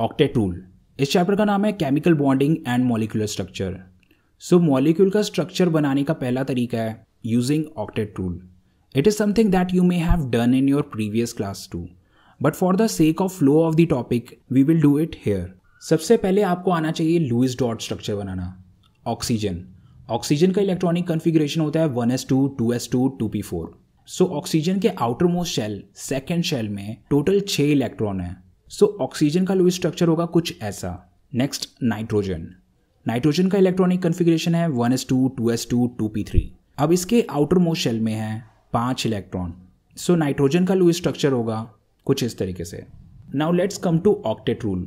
Octet rule. इस chapter का नाम है chemical bonding and molecular structure. So molecule का स्ट्रक्चर बनाने का पहला तरीका है using octet rule. It is something that you may have done in your previous class too, but for the sake of flow of the topic we will do it here. सबसे पहले आपको आना चाहिए लुईस डॉट स्ट्रक्चर बनाना। Oxygen का electronic configuration होता है 1s2 2s2 2p4। So oxygen के outermost shell second shell में टोटल 6 इलेक्ट्रॉन है। सो ऑक्सीजन का लुईस स्ट्रक्चर होगा कुछ ऐसा। नेक्स्ट नाइट्रोजन का इलेक्ट्रॉनिक कन्फिग्रेशन है 1s2 2s2 2p3। अब इसके आउटर मोस्ट शेल में है 5 इलेक्ट्रॉन। सो नाइट्रोजन का लुईस स्ट्रक्चर होगा कुछ इस तरीके से। Now let's come to octet rule.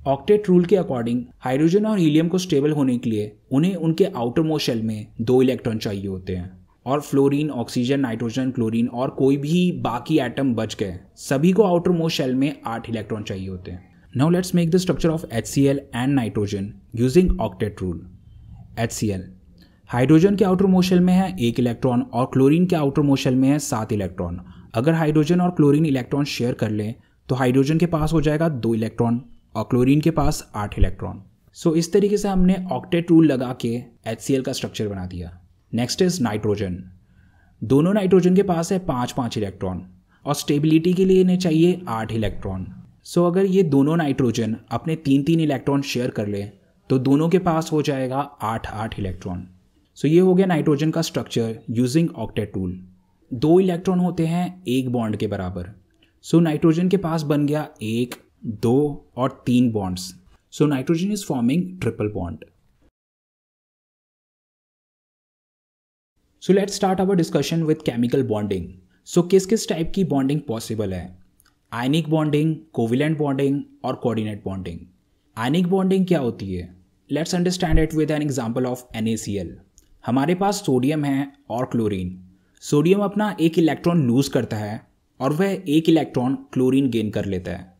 Octet rule के अकॉर्डिंग हाइड्रोजन और हीलियम को स्टेबल होने के लिए उन्हें उनके आउटर मोस्ट शेल में 2 इलेक्ट्रॉन चाहिए होते हैं, और फ्लोरीन, ऑक्सीजन, नाइट्रोजन, क्लोरीन और कोई भी बाकी एटम बच गए सभी को आउटर मोस्ट शेल में 8 इलेक्ट्रॉन चाहिए होते हैं। Now let's make the structure of HCl and nitrogen using octet rule. HCl hydrogen के आउटर मोस्ट शेल में है 1 इलेक्ट्रॉन और क्लोरीन के आउटर मोस्ट शेल में है 7 इलेक्ट्रॉन। अगर हाइड्रोजन और क्लोरीन इलेक्ट्रॉन शेयर कर लें तो हाइड्रोजन के पास हो जाएगा 2 इलेक्ट्रॉन और क्लोरीन के पास 8 इलेक्ट्रॉन। सो इस तरीके से हमने ऑक्टेट रूल लगा के HCl का स्ट्रक्चर बना दिया। Next is nitrogen. दोनों नाइट्रोजन के पास है 5 इलेक्ट्रॉन और स्टेबिलिटी के लिए इन्हें चाहिए 8 इलेक्ट्रॉन। सो अगर ये दोनों नाइट्रोजन अपने 3 इलेक्ट्रॉन शेयर कर ले तो दोनों के पास हो जाएगा 8 इलेक्ट्रॉन। सो ये हो गया नाइट्रोजन का structure using octet rule. 2 electron होते हैं एक बॉन्ड के बराबर। सो नाइट्रोजन के पास बन गया 1, 2 और 3 bonds. So nitrogen is forming triple bond. So let's start our discussion with chemical bonding. So किस किस टाइप की बॉन्डिंग पॉसिबल है? आयनिक बॉन्डिंग, कोवेलेंट बॉन्डिंग और कोऑर्डिनेट बॉन्डिंग। आयनिक बॉन्डिंग क्या होती है? Let's understand it with an example of NaCl। हमारे पास sodium है और क्लोरीन। सोडियम अपना 1 इलेक्ट्रॉन लूज करता है और वह 1 इलेक्ट्रॉन क्लोरीन गेन कर लेता है।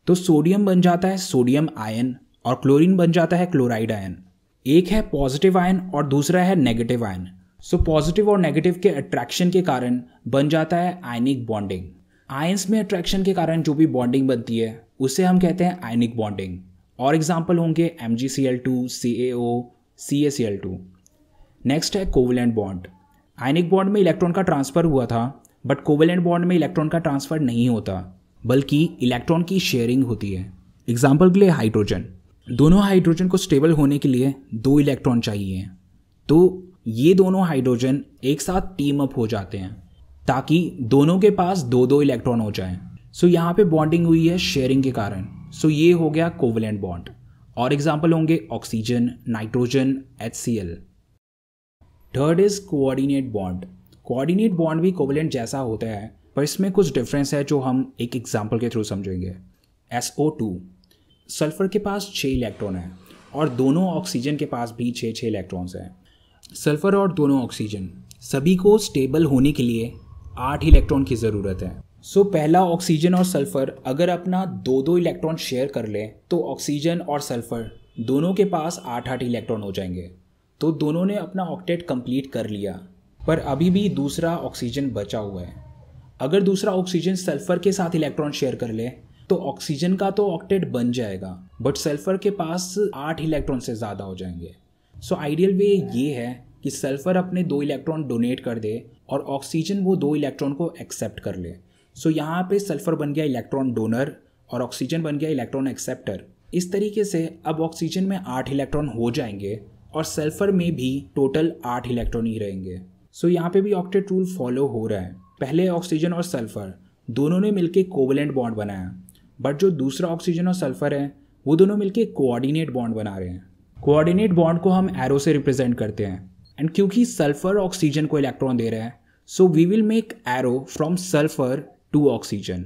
तो सोडियम बन जाता है सोडियम आयन और क्लोरीन बन जाता है क्लोराइड आयन। एक है पॉजिटिव आयन और दूसरा है नेगेटिव आयन। सो पॉजिटिव और नेगेटिव के अट्रैक्शन के कारण बन जाता है आयनिक बॉन्डिंग। आयंस में अट्रैक्शन के कारण जो भी बॉन्डिंग बनती है उसे हम कहते हैं आयनिक बॉन्डिंग। और एग्जाम्पल होंगे MgCl2, CaO, CaCl2। नेक्स्ट है कोवेलेंट बॉन्ड। आयनिक बॉन्ड में इलेक्ट्रॉन का ट्रांसफर हुआ था, बट कोवेलेंट बॉन्ड में इलेक्ट्रॉन का ट्रांसफर नहीं होता बल्कि इलेक्ट्रॉन की शेयरिंग होती है। एग्जाम्पल के लिए हाइड्रोजन। दोनों हाइड्रोजन को स्टेबल होने के लिए 2 इलेक्ट्रॉन चाहिए, तो ये दोनों हाइड्रोजन एक साथ टीम अप हो जाते हैं ताकि दोनों के पास 2 इलेक्ट्रॉन हो जाएं। सो यहाँ पे बॉन्डिंग हुई है शेयरिंग के कारण। सो ये हो गया कोवेलेंट बॉन्ड। और एग्जाम्पल होंगे oxygen, nitrogen, HCl। Third is coordinate bond. Coordinate bond भी कोवेलेंट जैसा होता है, पर इसमें कुछ डिफरेंस है जो हम एक एग्जाम्पल के थ्रू समझेंगे। SO2 सल्फर के पास 6 इलेक्ट्रॉन है और दोनों ऑक्सीजन के पास भी 6 इलेक्ट्रॉन्स हैं। सल्फर और दोनों ऑक्सीजन सभी को स्टेबल होने के लिए 8 इलेक्ट्रॉन की ज़रूरत है। सो पहला ऑक्सीजन और सल्फर अगर अपना 2 इलेक्ट्रॉन शेयर कर ले तो ऑक्सीजन और सल्फर दोनों के पास 8 इलेक्ट्रॉन हो जाएंगे। तो दोनों ने अपना ऑक्टेट कंप्लीट कर लिया, पर अभी भी दूसरा ऑक्सीजन बचा हुआ है। अगर दूसरा ऑक्सीजन सल्फर के साथ इलेक्ट्रॉन शेयर कर ले तो ऑक्सीजन का तो ऑक्टेट बन जाएगा, बट सल्फर के पास 8 इलेक्ट्रॉन से ज़्यादा हो जाएंगे। सो आइडियल वे ये है कि सल्फर अपने 2 इलेक्ट्रॉन डोनेट कर दे और ऑक्सीजन वो 2 इलेक्ट्रॉन को एक्सेप्ट कर ले। सो यहाँ पे सल्फर बन गया इलेक्ट्रॉन डोनर और ऑक्सीजन बन गया इलेक्ट्रॉन एक्सेप्टर। इस तरीके से अब ऑक्सीजन में 8 इलेक्ट्रॉन हो जाएंगे और सल्फर में भी टोटल 8 इलेक्ट्रॉन ही रहेंगे। सो यहाँ पे भी ऑक्टेट रूल फॉलो हो रहा है। पहले ऑक्सीजन और सल्फर दोनों ने मिलकर कोवेलेंट बॉन्ड बनाया, बट जो दूसरा ऑक्सीजन और सल्फर है वो दोनों मिलकर कोऑर्डिनेट बॉन्ड बना रहे हैं। कोऑर्डिनेट बॉन्ड को हम एरो से रिप्रेजेंट करते हैं, एंड क्योंकि सल्फर ऑक्सीजन को इलेक्ट्रॉन दे रहा है so we will make arrow from sulphur to oxygen.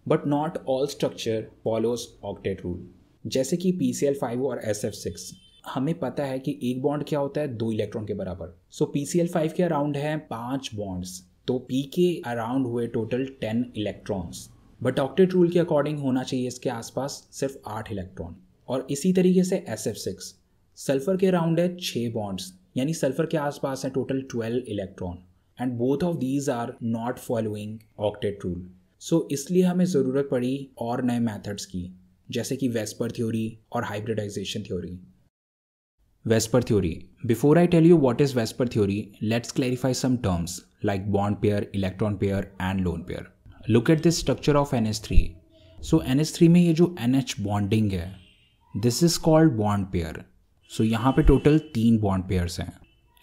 But not all structure follows octet rule. जैसे कि PCl5 और SF6 हमें पता है कि एक बॉन्ड क्या होता है 2 इलेक्ट्रॉन के बराबर। सो PCl5 के अराउंड है 5 बॉन्ड्स, तो P के अराउंड हुए total 10 electrons. But octet rule के अकॉर्डिंग होना चाहिए इसके आसपास सिर्फ 8 इलेक्ट्रॉन। और इसी तरीके से SF6 सल्फर के अराउंड है 6 बॉन्ड्स, यानी सल्फर के आसपास है total 12 electron, and both of these are not following octet rule. So इसलिए हमें ज़रूरत पड़ी और नए मेथड्स की। जैसे कि वेस्पर थ्योरी और hybridisation theory. VSEPR theory. Before I tell you what is VSEPR theory, let's clarify some terms like bond pair, electron pair and lone pair. Look at this structure of NH3। So NH3 में ये जो NH bonding है, this is called bond pair. So यहाँ पे total 3 bond pairs हैं।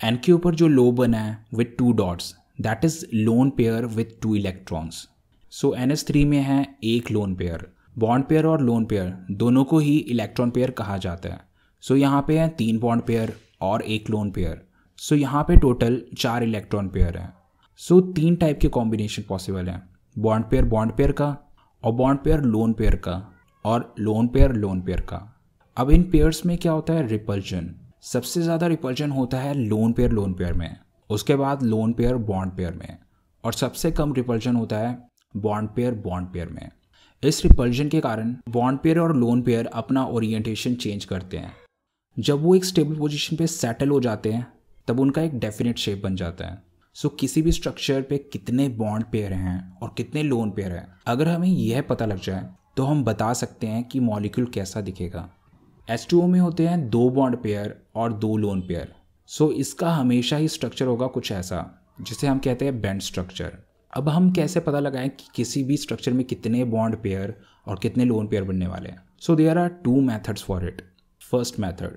N के ऊपर जो लो बना है with 2 dots, that is lone pair with 2 electrons. So NH3 में है एक लोन पेयर। बॉन्ड पेयर और लोन पेयर दोनों को ही इलेक्ट्रॉन पेयर कहा जाता है। सो यहाँ पे है 3 बॉन्ड पेयर और एक लोन पेयर। सो यहाँ पे टोटल 4 इलेक्ट्रॉन पेयर हैं। सो 3 टाइप के कॉम्बिनेशन पॉसिबल हैं, बॉन्ड पेयर का, और बॉन्ड पेयर लोन पेयर का, और लोन पेयर का। अब इन पेयर्स में क्या होता है, रिपल्जन। सबसे ज़्यादा रिपल्जन होता है लोन पेयर में, उसके बाद लोन पेयर बॉन्ड पेयर में, और सबसे कम रिपल्जन होता है बॉन्ड पेयर में। इस रिपल्जन के कारण बॉन्ड पेयर और लोन पेयर अपना ओरिएंटेशन चेंज करते हैं। जब वो एक स्टेबल पोजीशन पे सेटल हो जाते हैं तब उनका एक डेफिनेट शेप बन जाता है। सो किसी भी स्ट्रक्चर पे कितने बॉन्ड पेयर हैं और कितने लोन पेयर हैं, अगर हमें यह पता लग जाए तो हम बता सकते हैं कि मॉलिक्यूल कैसा दिखेगा। H2O में होते हैं 2 बॉन्ड पेयर और 2 लोन पेयर। सो इसका हमेशा ही स्ट्रक्चर होगा कुछ ऐसा, जिसे हम कहते हैं बेंड स्ट्रक्चर। अब हम कैसे पता लगाएं कि किसी भी स्ट्रक्चर में कितने बॉन्ड पेयर और कितने लोन पेयर बनने वाले हैं। So there are 2 methods for it. First method,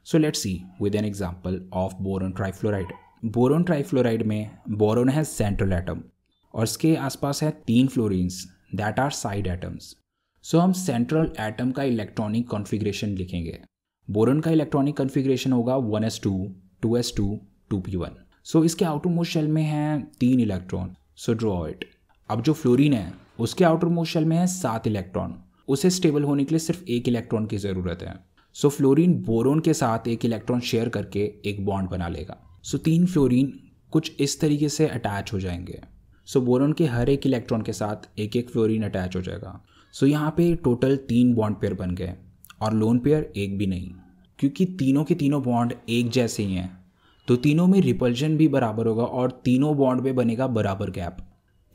so let's see with an example of boron trifluoride. Boron trifluoride में बोरॉन है सेंट्रल एटम और इसके आसपास है 3 fluorines that are side atoms. So हम सेंट्रल एटम का इलेक्ट्रॉनिक कॉन्फ़िगरेशन लिखेंगे। Boron का इलेक्ट्रॉनिक कॉन्फ़िगरेशन होगा 1s2 2s2 2p1। सो इसके आउटर मोस्ट शेल में हैं 3 इलेक्ट्रॉन। So draw it. अब जो फ्लोरीन है उसके आउटर मोस्ट शेल में है 7 इलेक्ट्रॉन। उसे स्टेबल होने के लिए सिर्फ 1 इलेक्ट्रॉन की ज़रूरत है। सो फ्लोरीन बोरॉन के साथ 1 इलेक्ट्रॉन शेयर करके एक बॉन्ड बना लेगा। सो 3 फ्लोरीन कुछ इस तरीके से अटैच हो जाएंगे। सो बोरॉन के हर एक इलेक्ट्रॉन के साथ एक एक फ्लोरीन अटैच हो जाएगा। सो यहाँ पे टोटल 3 बॉन्ड पेयर बन गए और लोन पेयर एक भी नहीं, क्योंकि तीनों के तीनों बॉन्ड एक जैसे ही हैं तो तीनों में रिपल्जन भी बराबर होगा और तीनों बॉन्ड में बनेगा बराबर गैप।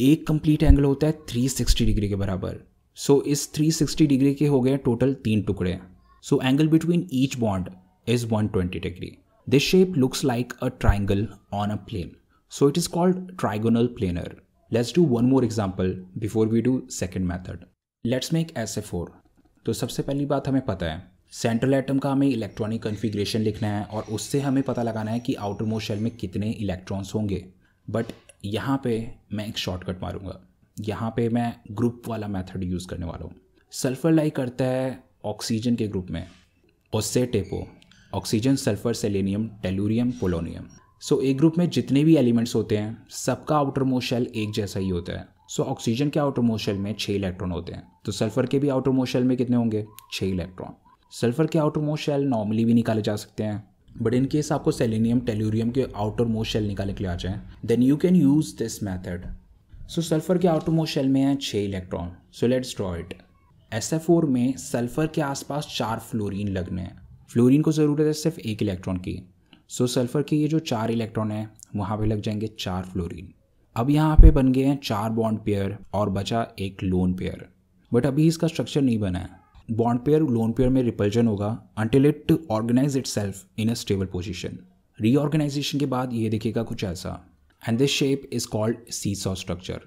एक कंप्लीट एंगल होता है 360 डिग्री के बराबर। सो इस 360 डिग्री के हो गए टोटल 3 टुकड़े। So angle between each bond is 120 degree. This shape looks like a triangle on a plane, so it is called trigonal planar. Let's do one more example before we do second method. Let's make SF4। तो सबसे पहली बात हमें पता है central atom का हमें electronic configuration लिखना है और उससे हमें पता लगाना है कि आउटर मोस्ट शेल में कितने इलेक्ट्रॉन्स होंगे। बट यहाँ पे मैं एक शॉर्टकट मारूंगा। यहाँ पे मैं ग्रुप वाला मेथड यूज़ करने वाला हूँ। सल्फर लाई करता है ऑक्सीजन के ग्रुप में, उससे टेपो, oxygen, sulphur, selenium, tellurium, polonium. So एक ग्रुप में जितने भी एलिमेंट्स होते हैं सबका आउटर मोस्ट शेल एक जैसा ही होता है। सो ऑक्सीजन के आउटर मोस्ट शेल में 6 इलेक्ट्रॉन होते हैं, तो सल्फर के भी आउटर मोस्ट शेल में कितने होंगे, 6 इलेक्ट्रॉन। सल्फर के आउटर मोस्ट शेल नॉर्मली भी निकाले जा सकते हैं, बट इन केस आपको सेलेनियम, टेलुरियम के आउटर मोस्ट शेल निकालने के लिए आ जाए then you can use this method. So sulphur के आउटर मोस्ट शेल में है 6 electron. So let's draw it. SF4 में सल्फर के आसपास 4 फ्लोरीन लगने हैं। फ्लोरीन को ज़रूरत है सिर्फ 1 इलेक्ट्रॉन की। सो सल्फर के ये जो 4 इलेक्ट्रॉन है वहाँ पे लग जाएंगे 4 फ्लोरीन। अब यहाँ पे बन गए हैं 4 बॉन्ड पेयर और बचा एक लोन पेयर। बट अभी इसका स्ट्रक्चर नहीं बना है। बॉन्ड पेयर लोन पेयर में रिपल्जन होगा until it organise itself in a stable position. Reorganisation के बाद ये दिखेगा कुछ ऐसा, and this shape is called seesaw structure.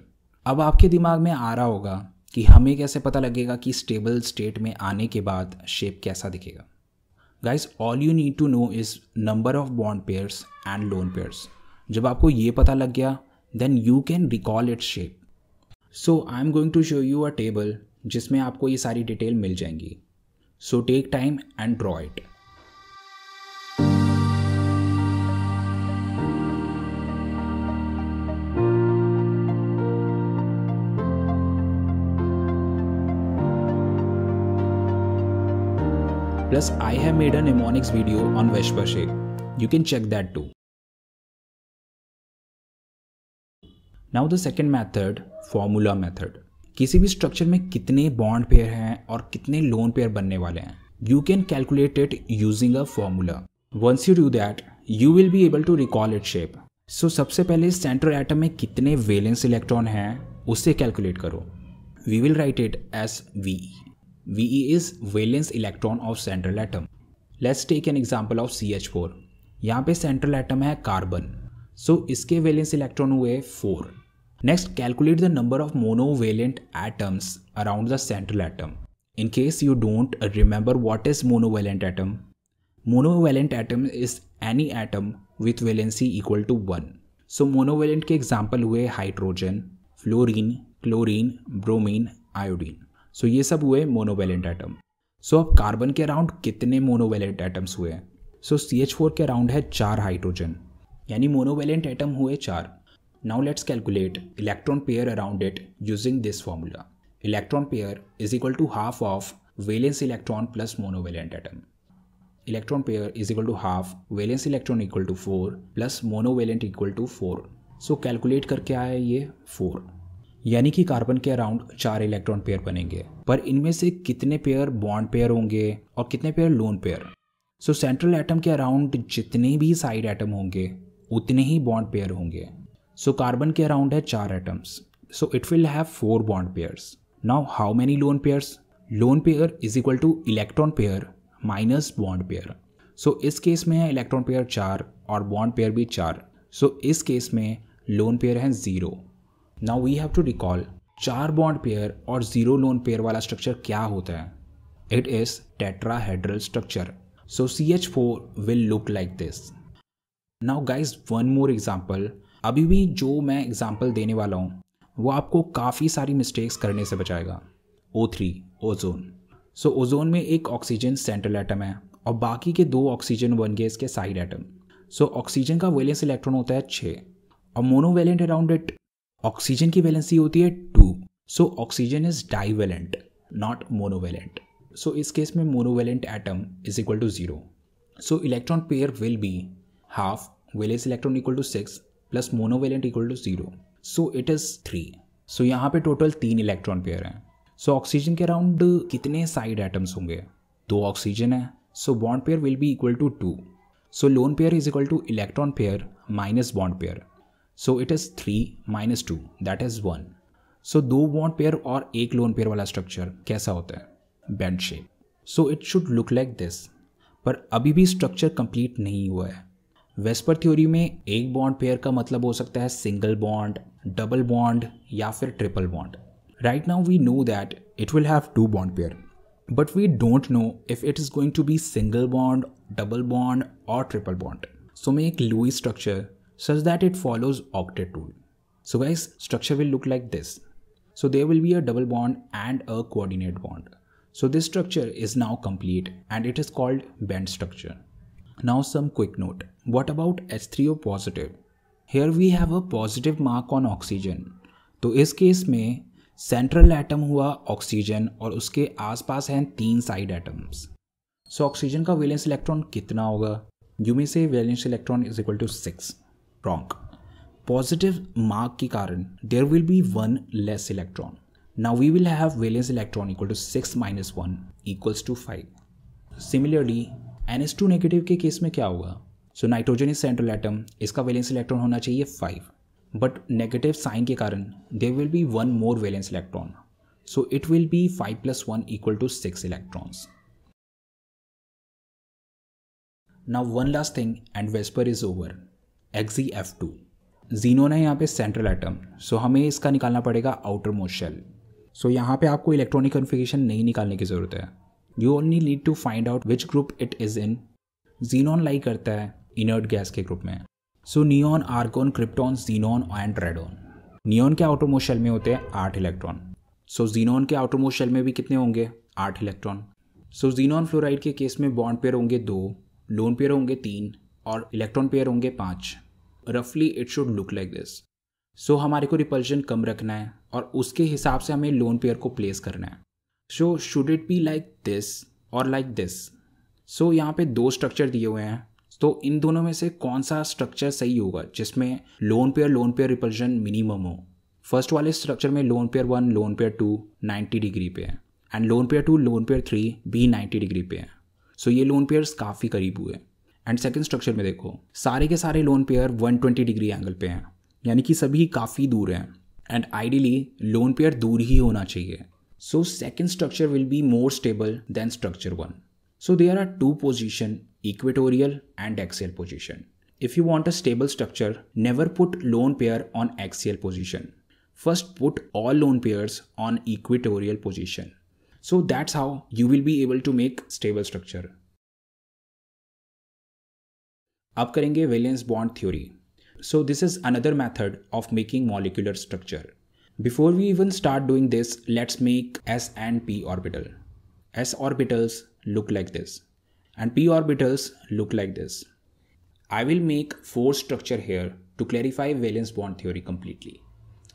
अब आपके दिमाग में आ रहा होगा कि हमें कैसे पता लगेगा कि स्टेबल स्टेट में आने के बाद शेप कैसा दिखेगा। Guys, all you need to know is number of bond pairs and lone pairs. जब आपको ये पता लग गया then you can recall its shape. So I'm going to show you a table जिसमें आपको ये सारी डिटेल मिल जाएंगी. So take time and draw it. Plus I have made a mnemonics video on Vesper shape. You can check that too. Now the second method, formula method. किसी भी structure में कितने bond pair हैं और कितने lone pair बनने वाले हैं, you can calculate it using a formula. Once you do that you will be able to recall it shape. So सबसे पहले सेंट्रल एटम में कितने वैलेंस इलेक्ट्रॉन हैं उससे कैलकुलेट करो। We will write it as VE। VE is valence electron of central atom. Let's take an example of CH4. यहाँ पे central atom है कार्बन, सो इसके वैलेंस इलेक्ट्रॉन हुए 4. Next calculate the number of monovalent atoms around the central atom. In case you don't remember what is monovalent atom, monovalent atom is any atom with valency equal to 1. So monovalent के example हुए hydrogen, fluorine, chlorine, bromine, iodine. So ये सब हुए monovalent atom. So अब carbon के around कितने monovalent atoms हुए? So CH4 के अराउंड है 4 हाइड्रोजन, यानी monovalent atom हुए 4. Now let's calculate electron pair around it using this formula. Electron pair is equal to half of valence electron plus monovalent atom. Electron pair is equal to half valence electron equal to 4 plus monovalent equal to 4. So calculate करके आया ये 4. यानी कि carbon के around 4 electron pair बनेंगे, पर इनमें से कितने पेयर बॉन्ड पेयर होंगे और कितने पेयर लोन पेयर? सो सेंट्रल एटम के अराउंड जितने भी साइड एटम होंगे उतने ही बॉन्ड पेयर होंगे. सो कार्बन के अराउंड है 4 atoms, so it will have 4 bond pairs. Now how many lone pairs? Lone pair is equal to electron pair minus bond pair. So इस case में है electron pair 4 और bond pair भी 4. So इस case में lone pair है 0. Now we have to recall 4 bond pair और 0 loan pair वाला स्ट्रक्चर क्या होता है? It is tetrahedral structure. So CH4 will look like this. Now guys, one more example. अभी भी जो मैं एग्जाम्पल देने वाला हूँ वो आपको काफ़ी सारी मिस्टेक्स करने से बचाएगा. O3 ozone. सो ओजोन में एक ऑक्सीजन सेंट्रल एटम है और बाकी के 2 ऑक्सीजन बन गए इसके साइड एटम. सो ऑक्सीजन का वैलेंस इलेक्ट्रॉन होता है 6 और मोनोवेलेंट अराउंड इट ऑक्सीजन की वैलेंसी होती है 2. So oxygen is divalent not monovalent. So इस केस में monovalent atom is equal to 0. So electron pair will be half valence electron equal to 6 plus monovalent equal to 0. So it is 3. So यहाँ पे total 3 electron pair हैं. So oxygen के around कितने side atoms होंगे? 2 oxygen है, so bond pair will be equal to 2. So lone pair is equal to electron pair minus bond pair. So it is 3 minus 2 that is 1. So 2 bond pair और 1 lone pair वाला structure कैसा होता है? Bent shape. So it should look like this. पर अभी भी structure complete नहीं हुआ है. वेस्पर थ्योरी में एक बॉन्ड पेयर का मतलब हो सकता है सिंगल बॉन्ड, डबल बॉन्ड या फिर triple bond. Right now we know that it will have 2 bond pair, but we don't know if it is going to be single bond, double bond और triple bond. So make Lewis structure such that it follows octet rule. So guys, structure will look like this. So there will be a double bond and a coordinate bond. So this structure is now complete and it is called bend structure. Now some quick note. What about H3O positive? Here we have a positive mark on oxygen. तो इस case में central atom हुआ oxygen और उसके आसपास हैं 3 side atoms. So oxygen का valence electron कितना होगा? यू में से valence electron is equal to 6. Wrong. Positive mark के कारण there will be 1 less electron. Now we will have valence electron equal to 6 minus 1 equals to 5. Similarly NH2 negative के case में क्या होगा? So nitrogen is central atom, इसका valence electron होना चाहिए 5, but negative sign के कारण there will be 1 more valence electron. So it will be 5 plus 1 equal to 6 electrons. Now one last thing and VSEPR is over. XeF2. Xenon है यहाँ पे central atom, सो हमें इसका निकालना पड़ेगा आउटर मोस्ट शेल. सो यहाँ पे आपको इलेक्ट्रॉनिक कन्फिगरेशन नहीं निकालने की ज़रूरत है. You only need to find out which group it is in. Xenon लाई करता है इनर्ट गैस के ग्रुप में. So neon, argon, krypton, xenon and radon. Neon के आउटर मोस्ट शेल में होते हैं 8 इलेक्ट्रॉन. सो जीनोन के आउटर मोस्ट शेल में भी कितने होंगे? 8 इलेक्ट्रॉन. सो जीनोन फ्लोराइड के केस में बॉन्ड पेयर होंगे 2, लोन पेयर होंगे 3 और इलेक्ट्रॉन पेयर होंगे 5. रफली it should look like this. So हमारे को रिपल्शन कम रखना है और उसके हिसाब से हमें लोन पेयर को प्लेस करना है. So should it be like this और लाइक दिस? सो यहाँ पे 2 स्ट्रक्चर दिए हुए हैं, तो इन दोनों में से कौन सा स्ट्रक्चर सही होगा जिसमें लोन पेयर रिपल्शन मिनिमम हो? फर्स्ट वाले स्ट्रक्चर में lone pair 1, lone pair 2 90 degree पे है and lone pair 2, lone pair 3 भी 90 डिग्री पे है. सो ये लोन पेयर्स काफ़ी करीब हुए. एंड सेकंड स्ट्रक्चर में देखो, सारे के सारे लोन पेयर 120 डिग्री एंगल पे हैं, यानी कि सभी काफ़ी दूर हैं. एंड आइडियली लोन पेयर दूर ही होना चाहिए. So second structure will be more stable than structure 1. So there are two positions, equatorial and axial position. If you want a stable structure, never put lone pair on axial position. First put all lone pairs on equatorial position. So that's how you will be able to make stable structure. अब करेंगे valence bond theory. So this is another method of making molecular structure. Before we even start doing this, let's make S and P orbital. S orbitals look like this and P orbitals look like this. I will make 4 structure here to clarify valence bond theory completely.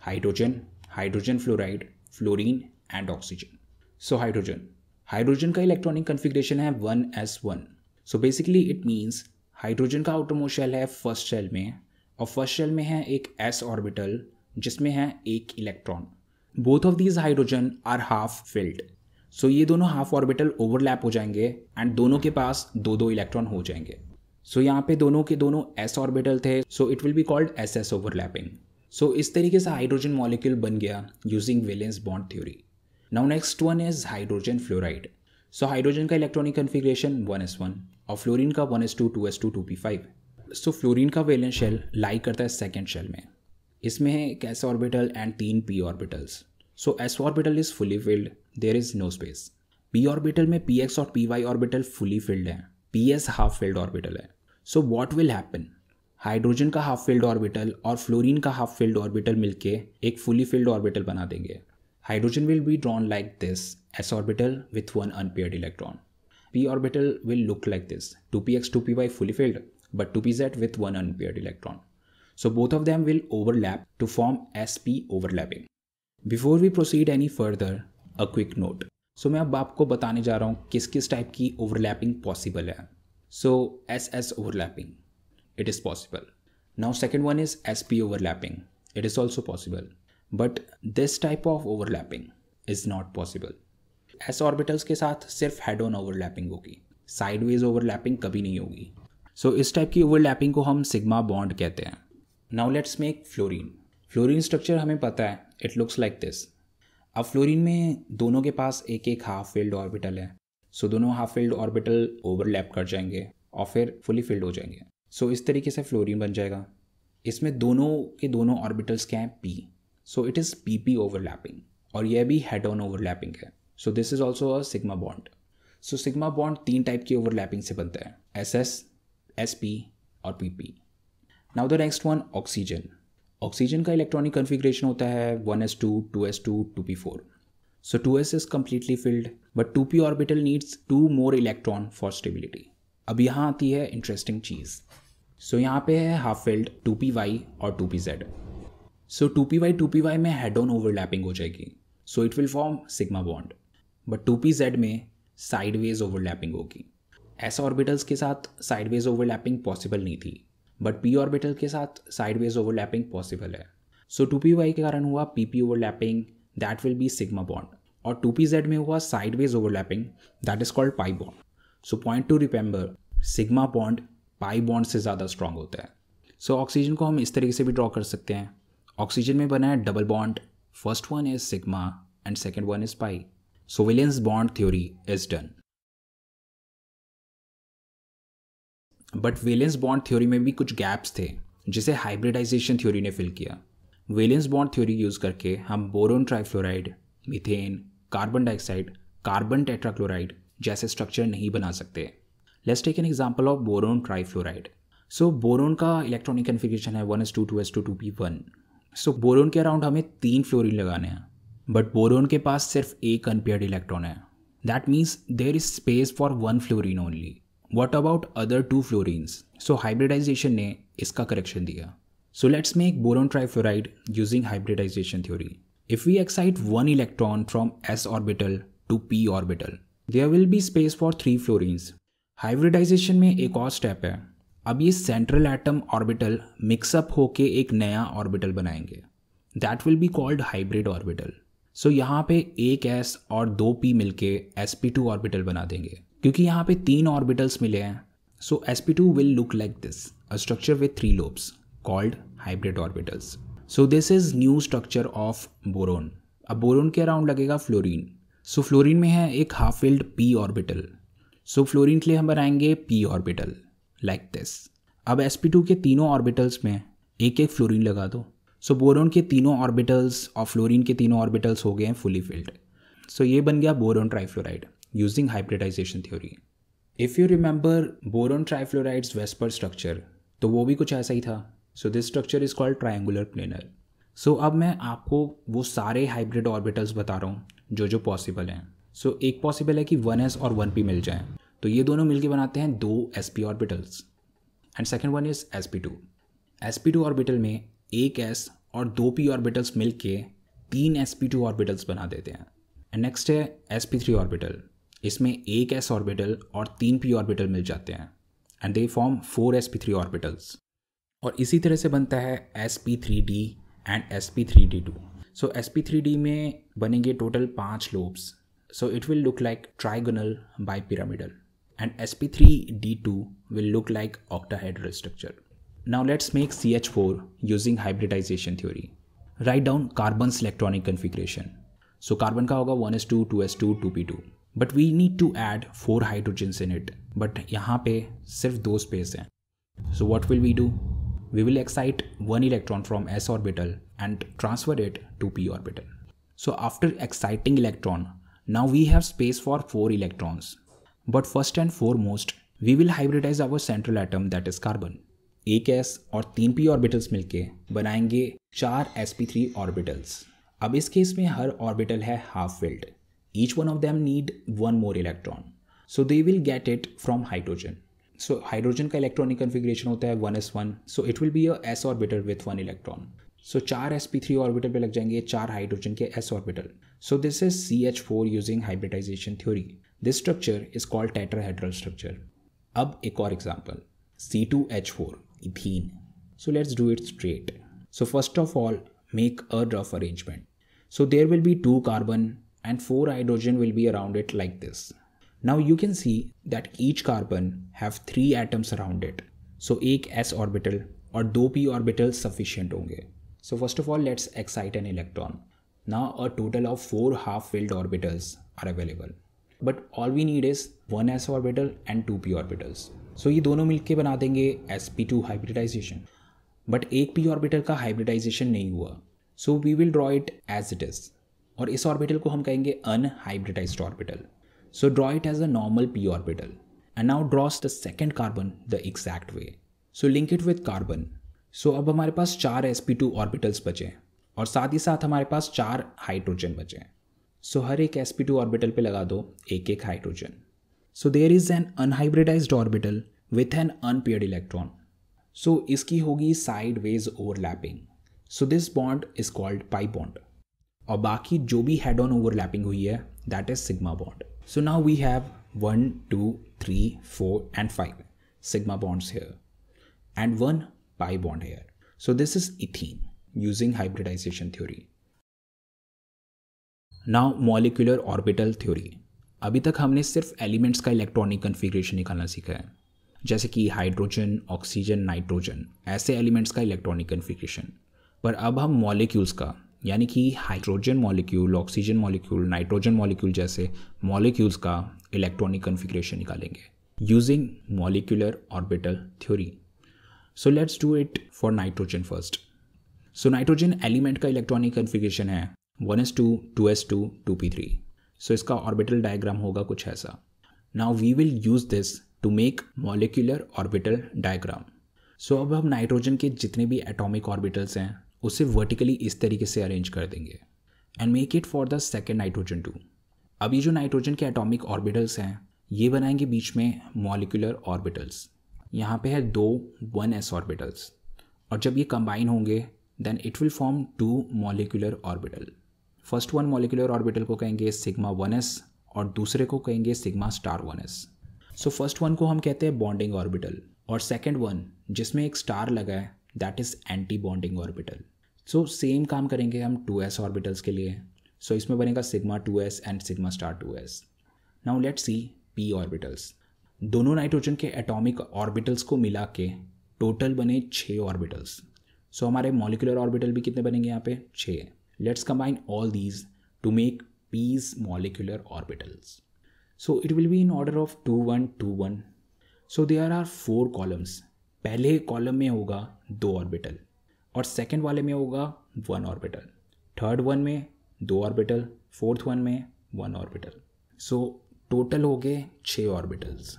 Hydrogen, hydrogen fluoride, fluorine and oxygen. So hydrogen का electronic configuration है 1s1. So basically it means hydrogen का outermost shell है first shell में और first shell में है एक s orbital जिसमें है एक electron. Both of these hydrogen are half filled. So ये दोनों हाफ ऑर्बिटल ओवरलैप हो जाएंगे एंड दोनों के पास दो इलेक्ट्रॉन हो जाएंगे. सो यहाँ पे दोनों के दोनों एस ऑर्बिटल थे, so it will be called s s overlapping. So इस तरीके से हाइड्रोजन मॉलिक्यूल बन गया using valence bond theory. Now next one is hydrogen fluoride. So hydrogen का इलेक्ट्रॉनिक कन्फिग्रेशन 1s1 और फ्लोरीन का 1s2 2s2 2p5. So fluorine का valence shell lie करता है सेकेंड शेल में. इसमें है एक s orbital and 3 p orbitals. So s orbital is fully filled, there is no space. p orbital में px और py ऑर्बिटल फुली फिल्ड है, ps हाफ फिल्ड ऑर्बिटल है. So what will happen, hydrogen का half filled orbital और fluorine का half filled orbital मिलके एक fully filled orbital बना देंगे. Hydrogen will be drawn like this, s orbital with 1 unpaired electron. p orbital will look like this, 2px 2py fully filled but 2pz with 1 unpaired electron. So both of them will overlap to form sp overlapping. Before we proceed any further, a quick note. So मैं अब आपको बताने जा रहा हूँ किस किस type की overlapping possible है. So ss overlapping, it is possible. Now second one is sp overlapping. It is also possible. But this type of overlapping is not possible. s orbitals के साथ सिर्फ head on overlapping होगी, sideways overlapping कभी नहीं होगी. So इस type की overlapping को हम sigma bond कहते हैं. Now let's make fluorine. Fluorine structure हमें पता है, इट लुक्स लाइक दिस. अब फ्लोरीन में दोनों के पास एक एक हाफ फिल्ड ऑर्बिटल है. सो दोनों हाफ फिल्ड ऑर्बिटल ओवरलैप कर जाएंगे और फिर फुली फिल्ड हो जाएंगे. सो इस तरीके से फ्लोरीन बन जाएगा. इसमें दोनों के दोनों ऑर्बिटल्स क्या हैं, p. So it is pp overlapping और यह भी हेड ऑन ओवरलैपिंग है. सो this is also a sigma bond. So sigma bond 3 type की ओवरलैपिंग से बनता है, ss, sp और pp. Now the next one, oxygen. Oxygen का इलेक्ट्रॉनिक कन्फिग्रेशन होता है 1s2 2s2 2p4. So 2s is completely field but 2p orbital needs 2 more electron for stability. अब यहाँ आती है इंटरेस्टिंग चीज़. सो यहाँ पे है हाफ फिल्ड 2py और 2pz. सो 2py में हेड ऑन ओवरलैपिंग हो जाएगी, सो it will form sigma bond. But 2pz में साइडवेज ओवरलैपिंग होगी. s ऑर्बिटल्स के साथ साइडवेज ओवरलैपिंग पॉसिबल नहीं थी, बट p ऑर्बिटल के साथ साइडवेज ओवरलैपिंग पॉसिबल है. सो 2py के कारण हुआ pp overlapping, that will be sigma bond. और 2pz में हुआ sideways overlapping, that is called pi bond. So point two remember, sigma bond pi bond से ज़्यादा स्ट्रांग होता है. सो ऑक्सीजन को हम इस तरीके से भी ड्रॉ कर सकते हैं. ऑक्सीजन में बना है double bond, first one is sigma and second one is pi. So valence bond theory is done. But valence bond theory में भी कुछ गैप्स थे जिसे हाइब्रिडाइजेशन थ्योरी ने फिल किया. वैलेंस बॉन्ड थ्योरी यूज़ करके हम boron trifluoride, methane, carbon dioxide, carbon tetrachloride जैसे स्ट्रक्चर नहीं बना सकते. Let's take an example of boron trifluoride. So boron का इलेक्ट्रॉनिक कन्फिग्रेशन है 1s2 2s2 2p1. सो बोरोन के अराउंड हमें 3 फ्लोरीन लगाने हैं, बट बोरोन के पास सिर्फ एक अनपेयर्ड इलेक्ट्रॉन है. That means there is space for 1 fluorine only. What about other 2 fluorines? So hybridization ने इसका correction दिया. So let's make boron trifluoride using hybridization theory. If we excite 1 electron from s orbital to p orbital, there will be space for 3 fluorines. Hybridization में एक और step है. अब ये central atom orbital mix up होके एक नया orbital बनाएंगे. That will be called hybrid orbital. So यहाँ पे एक s और 2 p मिलके sp2 orbital बना देंगे. क्योंकि यहाँ पे 3 ऑर्बिटल्स मिले हैं, सो sp2 will look like this, a structure with 3 lobes called hybrid orbitals. So this is new structure of boron. अब बोरोन के अराउंड लगेगा फ्लोरीन. सो फ्लोरीन में है एक हाफ फिल्ड p ऑर्बिटल। सो फ्लोरीन के लिए हम बनाएंगे p ऑर्बिटल लाइक दिस। अब sp2 के तीनों ऑर्बिटल्स में एक एक फ्लोरीन लगा दो। सो बोरॉन के तीनों ऑर्बिटल्स और फ्लोरीन के तीनों ऑर्बिटल्स हो गए हैं फुली फिल्ड। सो ये बन गया boron trifluoride using hybridisation theory. If you remember boron trifluoride's VSEPR structure, तो वो भी कुछ ऐसा ही था। So this structure is called triangular planar. So अब मैं आपको वो सारे हाइब्रिड ऑर्बिटल्स बता रहा हूँ जो पॉसिबल हैं। सो एक पॉसिबल है कि 1s और 1p मिल जाएं, तो ये दोनों मिलके बनाते हैं 2 sp orbitals. And second one is sp2। sp2 orbital में एक s और 2 p ऑर्बिटल्स मिलके 3 sp2 ऑर्बिटल्स बना देते हैं। एंड नेक्स्ट है sp3 ऑर्बिटल। इसमें एक s ऑर्बिटल और 3 p ऑर्बिटल मिल जाते हैं and they form 4 sp3 orbitals. और इसी तरह से बनता है sp3d and sp3d2। So sp3d में बनेंगे total 5 lobes. So it will look like trigonal bipyramidal and sp3d2 will look like octahedral structure. Now let's make CH4 using hybridization theory. Write down carbon's electronic configuration. So carbon का होगा 1s2, 2s2, 2p2. But we need to add 4 hydrogens in it. But यहाँ पे सिर्फ 2 space हैं. So what will we do? We will excite 1 electron from s orbital and transfer it to p orbital. So after exciting electron, now we have space for 4 electrons. But first and foremost, we will hybridize our central atom that is carbon. एक s और 3 p orbitals मिलके बनाएंगे 4 sp3 orbitals. अब इस case में हर orbital है half filled. Each one of them need 1 more electron, so they will get it from hydrogen. So hydrogen का इलेक्ट्रॉनिक कन्फिग्रेशन होता है 1s1, so it will be a s orbital with 1 electron. So 4 sp3 orbital पे लग जाएंगे 4 hydrogen के s orbital. So this is CH4 using hybridisation theory. This structure is called tetrahedral structure. अब एक और example, C2H4 ethene. So let's do it straight. So first of all, make a rough arrangement. So there will be 2 carbon and 4 hydrogen will be around it like this. Now you can see that each carbon have 3 atoms around it. So एक s orbital और 2 p orbital sufficient होंगे. So first of all, let's excite an electron. Now a total of 4 half-filled orbitals are available. But all we need is 1 s orbital and 2 p orbitals. So ये दोनों मिलके बना देंगे sp2 hybridisation. But एक p orbital का hybridisation नहीं हुआ, so we will draw it as it is. और इस ऑर्बिटल को हम कहेंगे unhybridised orbital. So draw it as a normal p orbital and now draws the second carbon the exact way. So link it with carbon. So अब हमारे पास 4 sp2 orbitals बचे और साथ ही साथ हमारे पास 4 हाइड्रोजन बचे। सो हर एक sp2 ऑर्बिटल पे लगा दो एक एक hydrogen. So there is an unhybridized orbital with an unpaired electron. So इसकी होगी sideways overlapping. So this bond is called pi bond. और बाकी जो भी head-on overlapping हुई है that is sigma bond. So now we have 1, 2, 3, 4 and 5 sigma bonds here and 1 pi bond here. So this is ethene using hybridization theory. Now molecular orbital theory. अभी तक हमने सिर्फ एलिमेंट्स का इलेक्ट्रॉनिक कन्फिग्रेशन निकालना सीखा है, जैसे कि हाइड्रोजन, ऑक्सीजन, नाइट्रोजन, ऐसे एलिमेंट्स का इलेक्ट्रॉनिक कन्फिग्रेशन। पर अब हम मॉलिक्यूल्स का, यानी कि hydrogen molecule, oxygen molecule, nitrogen molecule जैसे मॉलिक्यूल्स का इलेक्ट्रॉनिक कन्फिग्रेशन निकालेंगे using molecular orbital theory. So let's do it for nitrogen first. So nitrogen element का इलेक्ट्रॉनिक कन्फिग्रेशन है 1s2, 2s2, 2p3। सो इसका ऑर्बिटल डायग्राम होगा कुछ ऐसा। Now we will use this to make molecular orbital diagram. So अब हम nitrogen के जितने भी एटॉमिक ऑर्बिटल्स हैं उसे वर्टिकली इस तरीके से अरेंज कर देंगे and make it for the second nitrogen too. अब ये जो नाइट्रोजन के एटॉमिक ऑर्बिटल्स हैं ये बनाएंगे बीच में मॉलिक्यूलर ऑर्बिटल्स। यहाँ पे है 2 1s ऑर्बिटल्स और जब ये कंबाइन होंगे then it will form 2 molecular orbital. First one molecular orbital को कहेंगे सिग्मा 1s और दूसरे को कहेंगे sigma star 1s। So first one को हम कहते हैं बॉन्डिंग ऑर्बिटल और सेकेंड वन जिसमें एक स्टार लगा है that is anti bonding orbital. So same काम करेंगे हम 2s ऑर्बिटल्स के लिए। सो इसमें बनेगा sigma 2s and sigma star 2s। Now let's see p orbitals. दोनों नाइट्रोजन के एटॉमिक ऑर्बिटल्स को मिला के टोटल बने 6 ऑर्बिटल्स। सो हमारे मॉलिक्यूलर ऑर्बिटल भी कितने बनेंगे यहाँ पे 6। Let's combine all these to make p's molecular orbitals. So it will be in order of 2 1 2 1. So there are 4 columns. पहले कॉलम में होगा 2 ऑर्बिटल और सेकेंड वाले में होगा 1 ऑर्बिटल, थर्ड वन में 2 ऑर्बिटल, फोर्थ वन में 1 ऑर्बिटल. सो टोटल हो गए 6 ऑर्बिटल्स.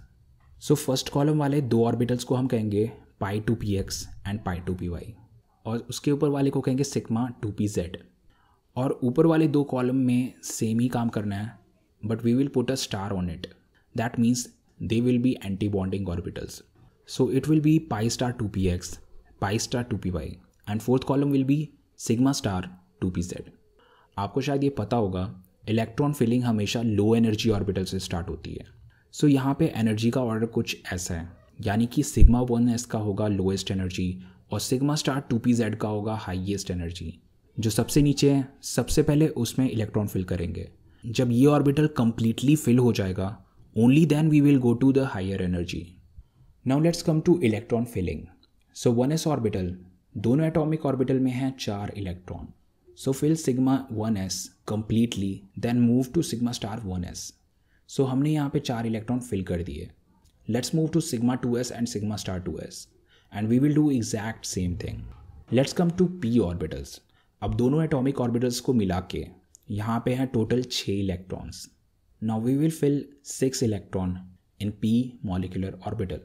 सो फर्स्ट कॉलम वाले 2 ऑर्बिटल्स को हम कहेंगे pi 2 P X and pi 2 P Y, और उसके ऊपर वाले को कहेंगे सिग्मा 2 पी जेड. और ऊपर वाले 2 कॉलम में सेम ही काम करना है, but we will put a star on it. That means they will be anti bonding orbitals. So it will be pi star 2 P X, pi star 2 P Y and fourth column will be sigma star 2 P Z. आपको शायद ये पता होगा, electron filling हमेशा low energy orbital से start होती है. सो यहाँ पे एनर्जी का ऑर्डर कुछ ऐसा है, यानी कि सिग्मा 1s का होगा लोएस्ट एनर्जी और सिग्मा स्टार 2 पी जेड का होगा हाईएस्ट एनर्जी. जो सबसे नीचे है सबसे पहले उसमें इलेक्ट्रॉन फिल करेंगे. जब ये ऑर्बिटल कंप्लीटली फिल हो जाएगा, only then we will go to the higher energy. Now let's come to electron filling. So 1s orbital, दोनों एटॉमिक ऑर्बिटल में हैं 4 electron. So fill sigma 1s completely, then move to sigma star 1s. So हमने यहाँ पे 4 electron fill कर दिए. Let's move to sigma 2s and sigma star 2s and we will do exact same thing. Let's come to p orbitals. अब दोनों atomic orbitals को मिला के यहाँ पे हैं total 6 electrons. Now we will fill 6 electron in p molecular orbital.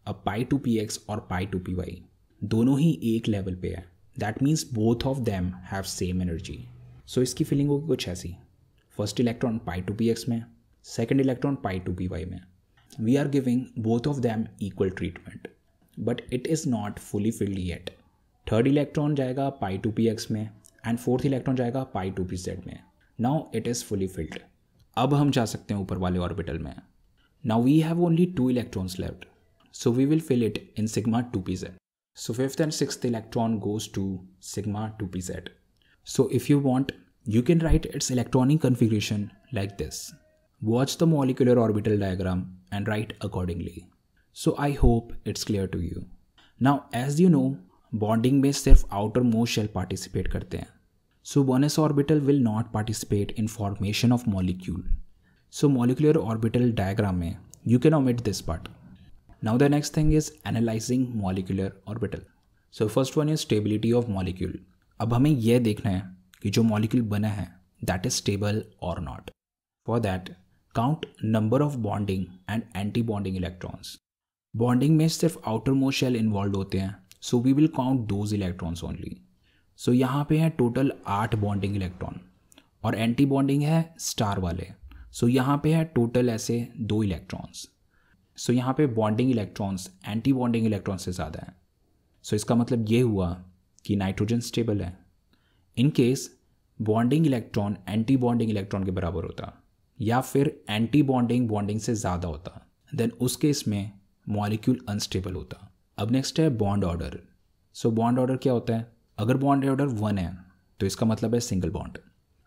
अब pi 2 P x और पाई 2 पी वाई दोनों ही एक लेवल पे है. That means both of them have same energy. So इसकी फिलिंग होगी कुछ ऐसी. First electron pi 2 P x में, second electron pi 2 P y में. We are giving both of them equal treatment, but it is not fully filled yet. Third electron जाएगा pi 2 P x में and fourth electron जाएगा pi 2 P z में. Now it is fully filled. अब हम जा सकते हैं ऊपर वाले ऑर्बिटल में. Now we have only 2 electrons left, so we will fill it in sigma 2pz. So 5th and 6th electron goes to sigma 2pz. So if you want, you can write its electronic configuration like this. Watch the molecular orbital diagram and write accordingly. So I hope it's clear to you. Now as you know, bonding में सिर्फ outermost shell participate करते हैं. So 1s orbital will not participate in formation of molecule. So molecular orbital diagram में you can omit this part. Now the next thing is analyzing molecular orbital. So first one is stability of molecule. अब हमें यह देखना है कि जो molecule बना है that is stable or not. For that, count number of bonding and anti-bonding electrons. Bonding में सिर्फ outermost shell involved होते हैं, so we will count those electrons only. So यहाँ पे है total 8 bonding electron और anti-bonding है star वाले. So यहाँ पे है total ऐसे 2 electrons. सो यहाँ पे bonding electrons anti bonding electron से ज़्यादा है. सो इसका मतलब ये हुआ कि नाइट्रोजन स्टेबल है. In case bonding electron anti bonding electron के बराबर होता या फिर एंटी बॉन्डिंग बॉन्डिंग से ज़्यादा होता, देन उस केस में मॉलिक्यूल अनस्टेबल होता. अब नेक्स्ट है bond order. So bond order क्या होता है? अगर बॉन्ड ऑर्डर 1 है तो इसका मतलब है सिंगल बॉन्ड.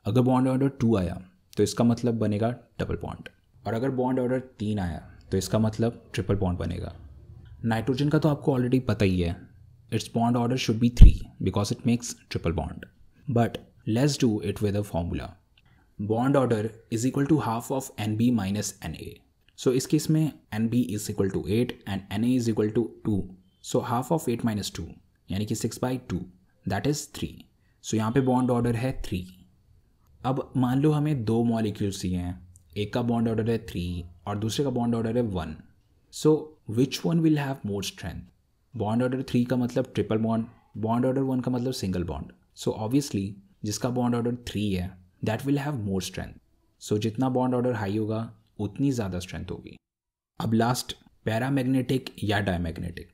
अगर बॉन्ड ऑर्डर 2 आया तो इसका मतलब बनेगा डबल बॉन्ड. और अगर बॉन्ड ऑर्डर 3 आया तो इसका मतलब ट्रिपल बॉन्ड बनेगा. नाइट्रोजन का तो आपको ऑलरेडी पता ही है, it's bond order should be 3 because it makes triple bond. But let's do it with a formula. Bond order is equal to half of NB minus NA. So इस case में NB is equal to 8 and NA is equal to 2. So half of 8 minus 2 यानी कि 6/2 that is 3. So यहाँ पे bond order है 3. अब मान लो हमें 2 मॉलिक्यूल्स दिए हैं, एक का बॉन्ड ऑर्डर है 3 और दूसरे का बॉन्ड ऑर्डर है 1. So which one will have more strength? Bond order 3 का मतलब ट्रिपल बॉन्ड, बॉन्ड ऑर्डर 1 का मतलब सिंगल बॉन्ड. सो ऑब्वियसली जिसका बॉन्ड ऑर्डर 3 है that will have more strength. So जितना बॉन्ड ऑर्डर हाई होगा उतनी ज़्यादा स्ट्रेंथ होगी. अब लास्ट पैरामैग्नेटिक या डायमैग्नेटिक.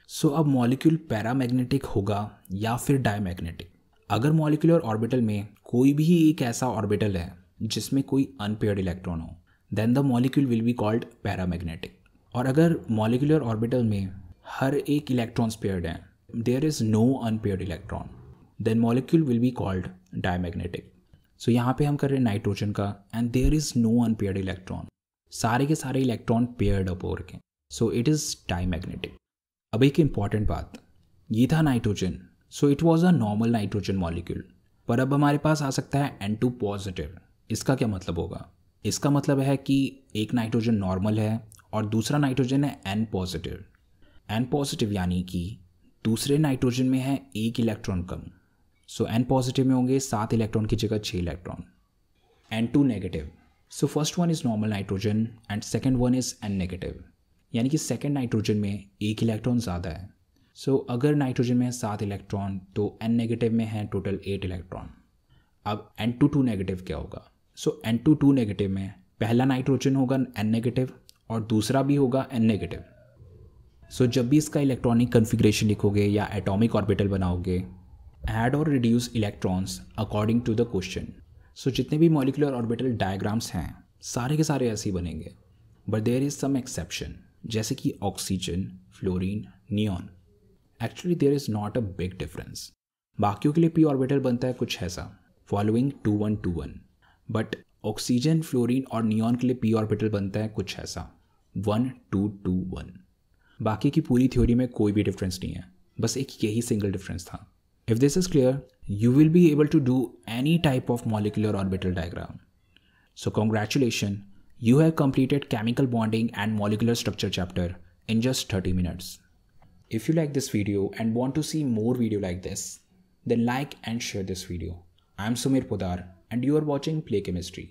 सो अब मॉलिक्यूल पैरामैग्नेटिक होगा या फिर डायमैग्नेटिक. अगर मॉलिक्यूलर ऑर्बिटल में कोई भी एक ऐसा ऑर्बिटल है जिसमें कोई अनपेयर्ड इलेक्ट्रॉन हो, then the molecule will be called paramagnetic. और अगर मॉलिक्यूलर ऑर्बिटल में हर एक इलेक्ट्रॉन्स पेयर्ड हैं, there is no unpaired electron, then molecule will be called diamagnetic. So यहाँ पे हम कर रहे हैं नाइट्रोजन का and there is no unpaired electron, सारे के सारे इलेक्ट्रॉन पेयर्ड अप हो रखे, सो इट इज़ डायमैग्नेटिक. अब एक इम्पॉर्टेंट बात, ये था nitrogen, so it was a normal nitrogen molecule. पर अब हमारे पास आ सकता है N2 पॉजिटिव. इसका क्या मतलब होगा? इसका मतलब है कि एक नाइट्रोजन नॉर्मल है और दूसरा नाइट्रोजन है N पॉजिटिव। N पॉजिटिव यानी कि दूसरे नाइट्रोजन में है एक इलेक्ट्रॉन कम। सो N पॉजिटिव में होंगे 7 इलेक्ट्रॉन की जगह 6 electron. N2 negative. So first one is normal nitrogen and second one is N negative, यानी कि सेकेंड नाइट्रोजन में एक इलेक्ट्रॉन ज़्यादा है। सो अगर नाइट्रोजन में है 7 इलेक्ट्रॉन तो N नेगेटिव में है टोटल 8 इलेक्ट्रॉन। अब N22 नेगेटिव क्या होगा? सो N22 नेगेटिव में पहला नाइट्रोजन होगा N नेगेटिव और दूसरा भी होगा N नेगेटिव। सो जब भी इसका इलेक्ट्रॉनिक कन्फिग्रेशन लिखोगे या एटॉमिक ऑर्बिटल बनाओगे, ऐड और reduce electrons according to the question. So जितने भी मॉलिक्यूलर ऑर्बिटल डायग्राम्स हैं सारे के सारे ऐसे ही बनेंगे, but there is some exception, जैसे कि oxygen, fluorine, neon. Actually there is not a big difference. बाकियों के लिए पी ऑर्बिटल बनता है कुछ ऐसा, फॉलोइंग 2 1 2 1, बट ऑक्सीजन, फ्लोरीन और नियॉन के लिए पी ऑर्बिटल बनता है कुछ ऐसा 1 2 2 1। बाकी की पूरी थ्योरी में कोई भी डिफरेंस नहीं है, बस एक यही सिंगल डिफरेंस था। If this is clear, you will be able to do any type of molecular orbital diagram. So congratulations, you have completed chemical bonding and molecular structure chapter in just 30 minutes. If you like this video and want to see more video like this, then like and share this video. I am Sumir Podar and you are watching Play Chemistry.